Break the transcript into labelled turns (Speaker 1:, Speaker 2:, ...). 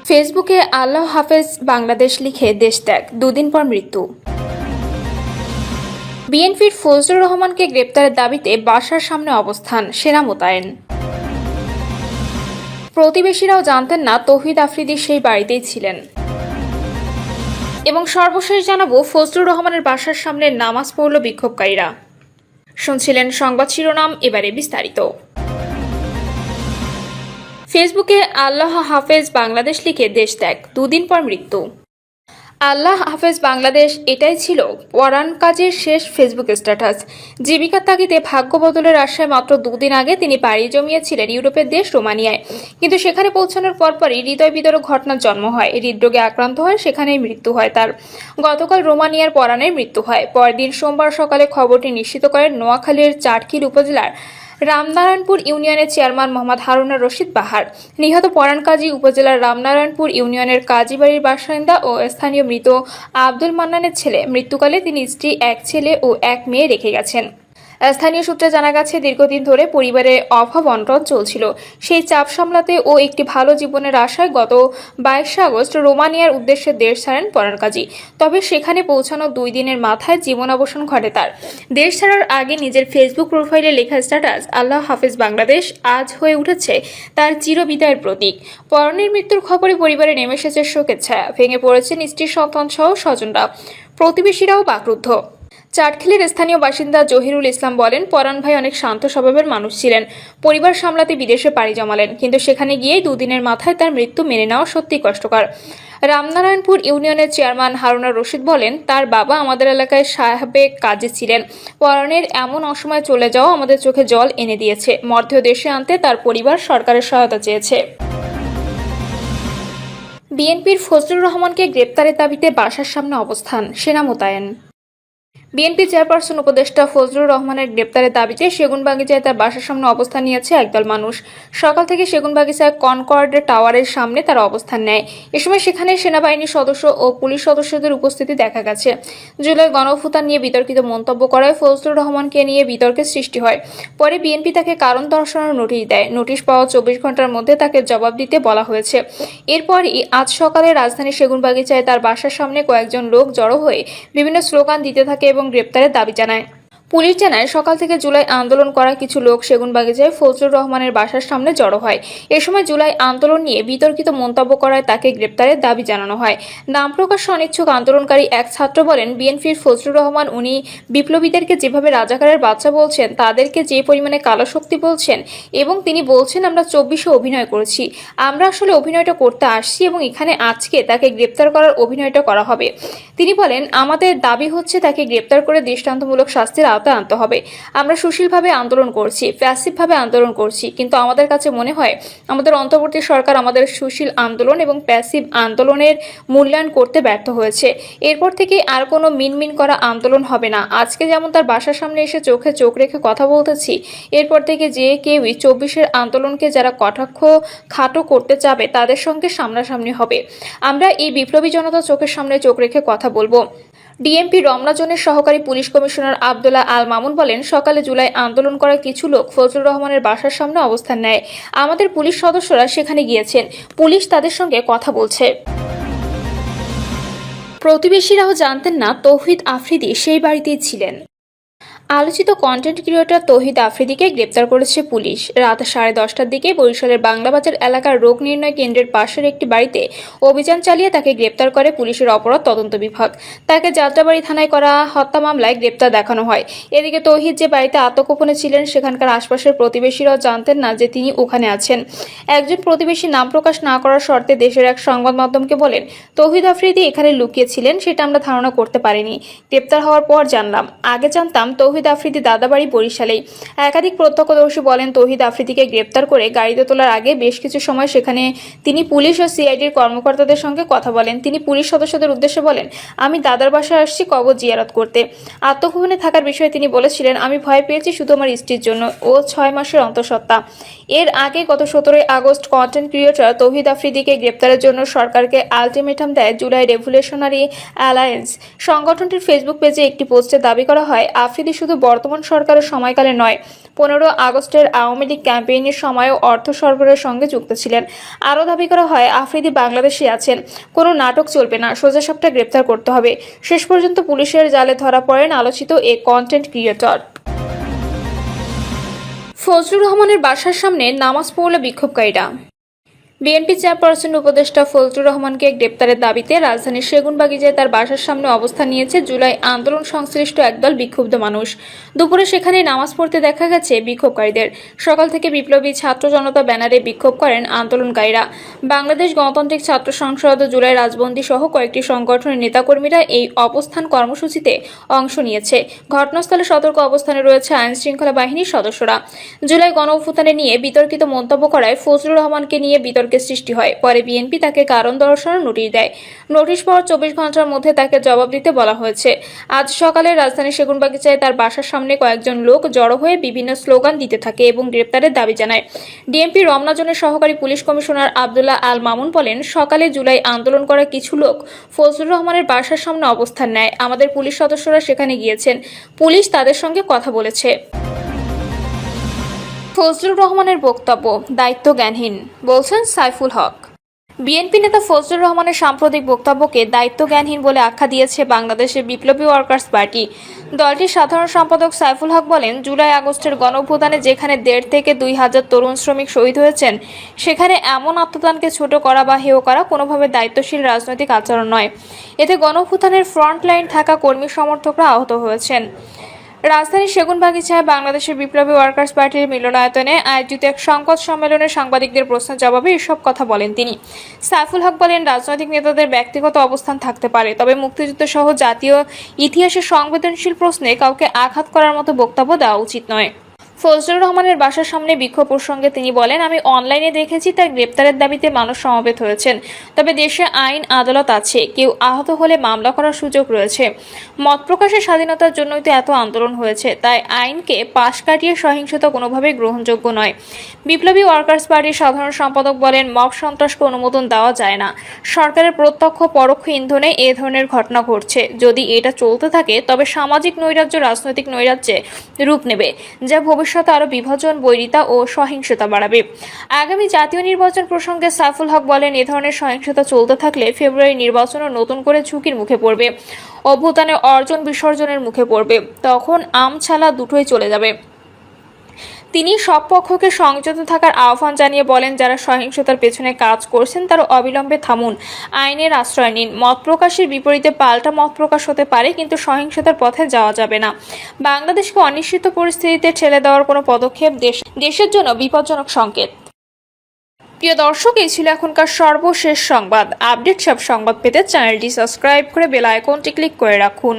Speaker 1: ফেসবুকে আল্লাহ হাফেজ বাংলাদেশ লিখে দেশ ত্যাগ, দুদিন পর মৃত্যু। বিএনপির ফজলুর রহমানকে গ্রেপ্তারের দাবিতে বাসার সামনে অবস্থান, সেনা মোতায়েন। প্রতিবেশীরাও জানতেন না তৌহিদ আফ্রিদি সেই বাড়িতেই ছিলেন। এবং সর্বশেষ জানাবো, ফজলুর রহমানের বাসার সামনে নামাজ পড়ল বিক্ষোভকারীরা। শুনছিলেন সংবাদ শিরোনাম, এবারে বিস্তারিত। ফেসবুকে আল্লাহ হাফেজ বাংলাদেশ লিখে দেশ ত্যাগ, দুদিন পর মৃত্যু। আল্লাহ হাফেজ বাংলাদেশ, এটাই ছিল পরাণ কাজের শেষ ফেসবুক স্ট্যাটাস। জীবিকার তাগিদে ভাগ্য বদলের আশায় মাত্র দুদিন আগে তিনি পাড়ি জমিয়েছিলেন ইউরোপের দেশ রোমানিয়ায়। কিন্তু সেখানে পৌঁছানোর পরপরই হৃদয় বিদারক ঘটনার জন্ম হয়, হৃদরোগে আক্রান্ত হয়, সেখানেই মৃত্যু হয় তার। গতকাল রোমানিয়ার পরাণের মৃত্যু হয়। পরদিন সোমবার সকালে খবরটি নিশ্চিত করেন নোয়াখালীর চাটখিল উপজেলার রামনারায়ণপুর ইউনিয়নের চেয়ারম্যান মোহাম্মদ হারুনুর রশিদ বাহার। নিহত পরাণ কাজী উপজেলার রামনারায়ণপুর ইউনিয়নের কাজীবাড়ির বাসিন্দা ও স্থানীয় মৃত আব্দুল মান্নানের ছেলে। মৃত্যুকালে তিনি স্ত্রী, এক ছেলে ও এক মেয়ে রেখে গেছেন। স্থানীয় সূত্রে জানা গেছে, দীর্ঘদিন ধরে পরিবারে অভাব অনটন চলছিল। সেই চাপ সামলাতে ও একটি ভালো জীবনের আশায় গত 22 আগস্ট রোমানিয়ার উদ্দেশ্যে দেশ ছাড়েন পরাণ কাজী। তবে সেখানে পৌঁছানো 2 দিনের মাথায় জীবনাবসান ঘটে তার। দেশ ছাড়ার আগে নিজের ফেসবুক প্রোফাইলে লেখা স্ট্যাটাস আল্লাহ হাফেজ বাংলাদেশ আজ হয়ে উঠেছে তার চিরবিদায়ের প্রতীক। পরাণের মৃত্যুর খবরে পরিবারে নেমে এসেছে শোকের ছায়া। ভেঙে পড়েছেন স্ত্রী, সন্তান সহ স্বজনরা। প্রতিবেশীরাও বাকরুদ্ধ। চাটখিলের স্থানীয় বাসিন্দা জহিরুল ইসলাম বলেন, পরাণ ভাই অনেক শান্ত স্বভাবের মানুষ ছিলেন। পরিবার সামলাতে বিদেশে পাড়ি জমালেন, কিন্তু সেখানে গিয়েই 2 দিনের মাথায় তার মৃত্যু মেনে নেওয়া সত্যি কষ্টকর। রামনারায়ণপুর ইউনিয়নের চেয়ারম্যান হারুনুর রশিদ বলেন, তার বাবা আমাদের এলাকায় সাহেবের কাজে ছিলেন। পরাণের এমন অসময়ে চলে যাওয়া আমাদের চোখে জল এনে দিয়েছে। মর্দেহ দেশে আনতে তার পরিবার সরকারের সহায়তা চেয়েছে। বিএনপির ফজলুর রহমানকে গ্রেপ্তারের দাবিতে বাসার সামনে অবস্থান, সেনা মোতায়েন। বিএনপি চেয়ারপারসন উপদেষ্টা ফজলুর রহমানের গ্রেপ্তারের দাবিতে সেগুনবাগিচায় তার বাসার সামনে অবস্থান নিয়েছে একদল মানুষ। সকাল থেকে সেগুনবাগিচায় কনকর্ড টাওয়ারের সামনে তারা অবস্থান নেয়। এ সময় সেখানে সেনাবাহিনীর সদস্য ও পুলিশ সদস্যদের উপস্থিতি দেখা গেছে। জুলাই গণঅভ্যুত্থান নিয়ে বিতর্কিত মন্তব্য করায় ফজলুর রহমানকে নিয়ে বিতর্কের সৃষ্টি হয়। পরে বিএনপি তাকে কারণ দর্শানোর নোটিশ দেয়। নোটিশ পাওয়া 24 ঘন্টার মধ্যে তাকে জবাব দিতে বলা হয়েছে। এরপরই আজ সকালে রাজধানীর সেগুনবাগিচায় তার বাসার সামনে কয়েকজন লোক জড়ো হয়ে বিভিন্ন স্লোগান দিতে থাকে এবং গ্রেপ্তারের দাবি জানায়। পুলিশ জানায়, সকাল থেকে জুলাই আন্দোলন করা কিছু লোক সেগুনবাগিচায় ফজলুর রহমানের বাসার সামনে জড়ো হয়। এ সময় জুলাই আন্দোলন নিয়ে বিতর্কিত মন্তব্য করায় তাকে গ্রেপ্তারের দাবি জানানো হয়। নাম প্রকাশে অনিচ্ছুক আন্দোলনকারী এক ছাত্র বলেন, বিএনপির ফজলুর রহমান উনি বিপ্লবীদেরকে যেভাবে রাজাকারের বাচ্চা বলছেন, তাদেরকে যে পরিমাণে কালো শক্তি বলছেন, এবং তিনি বলছেন আমরা 24-এ অভিনয় করেছি। আমরা আসলে অভিনয়টা করতে আসছি এবং এখানে আজকে তাকে গ্রেপ্তার করার অভিনয়টা করা হবে। তিনি বলেন, আমাদের দাবি হচ্ছে তাকে গ্রেপ্তার করে দৃষ্টান্তমূলক শাস্তির আওতায় আনতে হবে। আমরা সুশীলভাবে আন্দোলন করছি, প্যাসিভভাবে আন্দোলন করছি, কিন্তু আমাদের কাছে মনে হয় আমাদের অন্তর্বর্তী সরকার আমাদের সুশীল আন্দোলন এবং প্যাসিভ আন্দোলনের মূল্যায়ন করতে ব্যর্থ হয়েছে। এরপর থেকে আর কোনো মিনমিন করা আন্দোলন হবে না। আজকে যেমন তার বাসার সামনে এসে চোখে চোখ রেখে কথা বলতেছি, এরপর থেকে যে কেউই 24-এর আন্দোলনকে যারা কটাক্ষ খাটো করতে চাবে তাদের সঙ্গে সামনাসামনি হবে। আমরা এই বিপ্লবী জনতা চোখের সামনে চোখ রেখে কথা বলবো। ডিএমপি রমনা জোনের সহকারী পুলিশ কমিশনার আব্দুল্লাহ আল মামুন বলেন, সকালে জুলাই আন্দোলন করা কিছু লোক ফজলুর রহমানের বাসার সামনে অবস্থান নেয়। আমাদের পুলিশ সদস্যরা সেখানে গিয়েছেন। পুলিশ তাদের সঙ্গে কথা বলছে। প্রতিবেশীরাও জানতেন না তৌহিদ আফ্রিদি সেই বাড়িতেই ছিলেন। আলোচিত কন্টেন্ট ক্রিয়েটর তৌহিদ আফ্রিদিকে গ্রেপ্তার করেছে পুলিশ। রাত 10:30টার দিকে বরিশালের বাংলাবাজার এলাকার রোগ নির্ণয় কেন্দ্রের পাশের একটি বাড়িতে অভিযান চালিয়ে তাকে গ্রেপ্তার করে পুলিশের অপরাধ তদন্ত বিভাগ। তাকে যাত্রাবাড়ি থানায় করা হত্যা মামলায় গ্রেপ্তার দেখানো হয়। এদিকে তৌহিদ যে বাড়িতে আত্মগোপনে ছিলেন, সেখানকার আশপাশের প্রতিবেশীরাও জানতেন না যে তিনি ওখানে আছেন। একজন প্রতিবেশী নাম প্রকাশ না করার শর্তে দেশের এক সংবাদ মাধ্যমকে বলেন, তৌহিদ আফ্রিদি এখানে লুকিয়েছিলেন, সেটা আমরা ধারণা করতে পারিনি। গ্রেপ্তার হওয়ার পর জানলাম। আগে জানতাম তৌহিদ আফ্রিদি দাদাবাড়ি বরিশালেই। একাধিক প্রত্যক্ষদর্শী বলেন, তৌহিদ আফ্রিদিকে গ্রেপ্তার করে গাড়িতে তোলার আগে বেশ কিছু সময় সেখানে তিনি পুলিশ ও সিআইডির কর্মকর্তাদের সঙ্গে কথা বলেন। তিনি পুলিশ সদস্যদের উদ্দেশ্যে বলেন, আমি দাদার বাসায় আসছি কবর জিয়ারত করতে। আত্মগোপনে থাকার বিষয়ে তিনি বলেছিলেন, আমি ভয় পেয়েছি শুধু আমার স্ত্রীর জন্য, ও 6 মাসের অন্তঃসত্ত্বা। এর আগে গত 17 আগস্ট কন্টেন্ট ক্রিয়েটর তৌহিদ আফ্রিদিকে গ্রেপ্তারের জন্য সরকারকে আলটিমেটাম দেয় জুলাই রেভলিউশনারি অ্যালায়েন্স সংগঠনটির ফেসবুক পেজে একটি পোস্টে দাবি করা হয়, আফ্রিদি শুধু শুধু বর্তমান সরকারের সময়কালে নয়, 15 আগস্টের আওয়ামী লীগ ক্যাম্পেইনের সময়ও অর্থ সরবরাহের সঙ্গে যুক্ত ছিলেন। আরও দাবি করা হয়, আফ্রিদি বাংলাদেশে আছেন, কোনো নাটক চলবে না, সোজাসাপটা গ্রেপ্তার করতে হবে। শেষ পর্যন্ত পুলিশের জালে ধরা পড়েন আলোচিত এ কন্টেন্ট ক্রিয়েটর। ফজলুর রহমানের বাসার সামনে নামাজ পড়লে বিক্ষোভকারীরা। বিএনপি চেয়ারপারসন উপদেষ্টা ফজলুর রহমানকে গ্রেপ্তারের দাবিতে রাজধানীর সেগুনবাগিচায় তার বাসার সামনে অবস্থান নিয়েছে জুলাই আন্দোলন সংশ্লিষ্ট একদল বিক্ষুব্ধ মানুষ। দুপুরে সেখানে নামাজ পড়তে দেখা গেছে বিক্ষোভকারীদের। সকাল থেকে বিপ্লবী ছাত্র জনতা ব্যানারে বিক্ষোভ করেন আন্দোলনকারীরা। বাংলাদেশ গণতান্ত্রিক ছাত্র সংসদ, জুলাই রাজবন্দী সহ কয়েকটি সংগঠনের নেতাকর্মীরা এই অবস্থান কর্মসূচিতে অংশ নিয়েছে। ঘটনাস্থলে সতর্ক অবস্থানে রয়েছে আইনশৃঙ্খলা বাহিনীর সদস্যরা। জুলাই গণঅভ্যুত্থানে নিয়ে বিতর্কিত মন্তব্য করায় ফজলুর রহমানকে নিয়ে বিতর্কের সৃষ্টি হয়। পরে বিএনপি তাকে কারণ দর্শানোর নোটিশ দেয়। নোটিশ পাওয়ার 24 ঘন্টার মধ্যে তাকে জবাব দিতে বলা হয়েছে। আজ সকালে রাজধানীর সেগুনবাগিচায় তার বাসার সামনে কয়েকজন লোক জড়ো হয়ে বিভিন্ন স্লোগান দিতে থাকে এবং গ্রেপ্তারের দাবি জানায়। ডিএমপি রমনা জোনের সহকারী পুলিশ কমিশনার আব্দুল্লাহ আল মামুন বলেন, সকালে জুলাই আন্দোলন করা কিছু লোক ফজলুর রহমানের বাসার সামনে অবস্থান নেয়। আমাদের পুলিশ সদস্যরা সেখানে গিয়েছেন, পুলিশ তাদের সঙ্গে কথা বলেছে। ফজলুর রহমানের বক্তব্য দায়িত্ব জ্ঞানহীন, বলছেন সাইফুল হক। বিএনপি নেতা ফজলুর রহমানের সাম্প্রতিক বক্তব্যকে দায়িত্ব জ্ঞানহীন বলে আখ্যা দিয়েছে বাংলাদেশের বিপ্লবী ওয়ার্কার্স পার্টি। দলটির সাধারণ সম্পাদক সাইফুল হক বলেন, জুলাই আগস্টের গণঅভ্যুত্থানে যেখানে 1.5 থেকে 2 হাজার তরুণ শ্রমিক শহীদ হয়েছেন, সেখানে এমন আত্মদানকে ছোট করা বা হেয় করা কোনোভাবে দায়িত্বশীল রাজনৈতিক আচরণ নয়। এতে গণঅভ্যুত্থানের ফ্রন্ট লাইন থাকা কর্মী সমর্থকরা আহত হয়েছেন। রাজধানীর সেগুনবাগিচায় বাংলাদেশের বিপ্লবী ওয়ার্কার্স পার্টির মিলনায়তনে আয়োজিত এক সংবাদ সম্মেলনে সাংবাদিকদের প্রশ্নের জবাবে এসব কথা বলেন তিনি। সাইফুল হক বলেন, রাজনৈতিক নেতাদের ব্যক্তিগত অবস্থান থাকতে পারে, তবে মুক্তিযুদ্ধ সহ জাতীয় ইতিহাসের সংবেদনশীল প্রশ্নে কাউকে আঘাত করার মতো বক্তব্য দেওয়া উচিত নয়। ফজলুর রহমানের বাসার সামনে বিক্ষোভ প্রসঙ্গে তিনি বলেন, আমি অনলাইনে দেখেছি তার গ্রেপ্তারের দাবিতে মানুষ সমবেত হয়েছেন, তবে দেশে আইন আদালত আছে, কেউ আহত হলে মামলা করার সুযোগ রয়েছে। মত প্রকাশের স্বাধীনতার জন্যই তো এত আন্দোলন হয়েছে, তাই আইনকে পাশ কাটিয়ে সহিংসতা কোনোভাবেই গ্রহণযোগ্য নয়। বিপ্লবী ওয়ার্কার্স পার্টির সাধারণ সম্পাদক বলেন, মব সন্ত্রাসকে অনুমোদন দেওয়া যায় না। সরকারের প্রত্যক্ষ পরোক্ষ ইন্ধনে এ ধরনের ঘটনা ঘটছে। যদি এটা চলতে থাকে তবে সামাজিক নৈরাজ্য রাজনৈতিক নৈরাজ্যে রূপ নেবে, যা ভবিষ্যতে আরো বিভাজন, বৈরিতা ও সহিংসতা বাড়াবে। আগামী জাতীয় নির্বাচন প্রসঙ্গে সাইফুল হক বলেন, এ ধরনের সহিংসতা চলতে থাকলে ফেব্রুয়ারি নির্বাচনও নতুন করে ঝুঁকির মুখে পড়বে, অভ্যুত্থানে অর্জন বিসর্জনের মুখে পড়বে, তখন আম ছালা দুটোই চলে যাবে। তিনি সব পক্ষকে সংযত থাকার আহ্বান জানিয়ে বলেন, যারা সহিংসতার পেছনে কাজ করছেন তারা অবিলম্বে থামুন, আইনের আশ্রয় নিন। মত প্রকাশের বিপরীতে পাল্টা মত প্রকাশ হতে পারে, কিন্তু সহিংসতার পথে যাওয়া যাবে না। বাংলাদেশকে অনিশ্চিত পরিস্থিতিতে ঠেলে দেওয়ার কোনো পদক্ষেপ দেশের জন্য বিপজ্জনক সংকেত। প্রিয় দর্শক, এই ছিল এখনকার সর্বশেষ সংবাদ। আপডেট সব সংবাদ পেতে চ্যানেলটি সাবস্ক্রাইব করে বেল আইকনটি ক্লিক করে রাখুন।